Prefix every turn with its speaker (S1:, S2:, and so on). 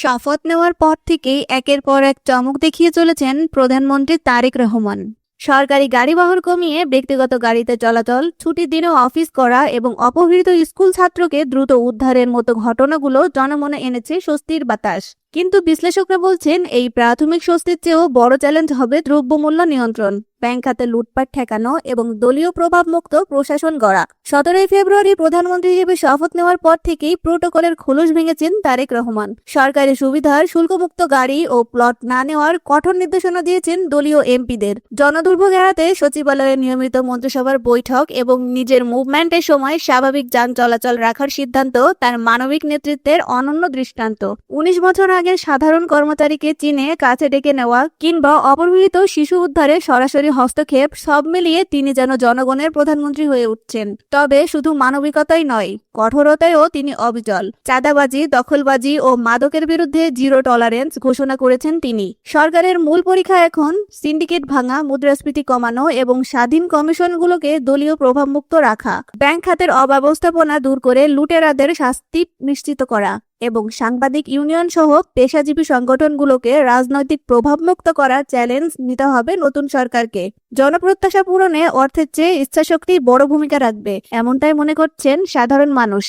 S1: শপথ নেওয়ার পর থেকেই একের পর এক চমক দেখিয়ে চলেছেন প্রধানমন্ত্রী তারেক রহমান। সরকারি গাড়িবহর কমিয়ে ব্যক্তিগত গাড়িতে চলাচল, ছুটির দিনেও অফিস করা এবং অপহৃত স্কুল ছাত্রকে দ্রুত উদ্ধারের মতো ঘটনাগুলো জনমনে এনেছে স্বস্তির বাতাস। কিন্তু বিশ্লেষকরা বলছেন এই প্রাথমিক স্বস্তির চেয়েও বড় চ্যালেঞ্জ হবে দ্রব্যমূল্য নিয়ন্ত্রণ, ব্যাংক খাতে লুটপাট ঠেকানো এবং দলীয় প্রভাবমুক্ত প্রশাসন গড়া। 17 ফেব্রুয়ারি প্রধানমন্ত্রী হিসেবে শপথ নেওয়ার পর থেকেই প্রোটোকলের খোলস ভেঙেছেন তারেক রহমান। সরকারি সুবিধার শুল্কমুক্ত গাড়ি ও প্লট না নেওয়ার কঠোর নির্দেশনা দিয়েছেন দলীয় এমপিদের। জনদুর্ভোগ এড়াতে সচিবালয়ে নিয়মিত মন্ত্রিসভার বৈঠক এবং নিজের মুভমেন্টের সময় স্বাভাবিক যান চলাচল রাখার সিদ্ধান্ত তার মানবিক নেতৃত্বের অনন্য দৃষ্টান্ত। 19 বছর আগে সাধারণ কর্মচারীকে চীনে কাছে ডেকে নেওয়া কিংবা অপহৃত শিশু উদ্ধারে সরাসরি হস্তক্ষেপ, সব মিলিয়ে তিনি যেন জনগণের প্রধানমন্ত্রী হয়ে উঠছেন। তবে শুধু মানবিকতাই নয়, কঠোরতায়ও তিনি অবিচল। চাঁদাবাজি, দখলবাজি ও মাদকের বিরুদ্ধে জিরো টলারেন্স ঘোষণা করেছেন তিনি। সরকারের মূল পরীক্ষা এখন সিন্ডিকেট ভাঙা, মুদ্রাস্ফীতি কমানো এবং স্বাধীন কমিশনগুলোকে দলীয় প্রভাবমুক্ত রাখা, ব্যাংক খাতের অব্যবস্থাপনা দূর করে লুটেরাদের শাস্তি নিশ্চিত করা এবং সাংবাদিক ইউনিয়ন সহ পেশাজীবী সংগঠনগুলোকে রাজনৈতিক প্রভাবমুক্ত করার চ্যালেঞ্জ নিতে হবে নতুন সরকারকে। জনপ্রত্যাশা পূরণে অর্থের চেয়ে ইচ্ছাশক্তি বড় ভূমিকা রাখবে, এমনটাই মনে করছেন সাধারণ মানুষ।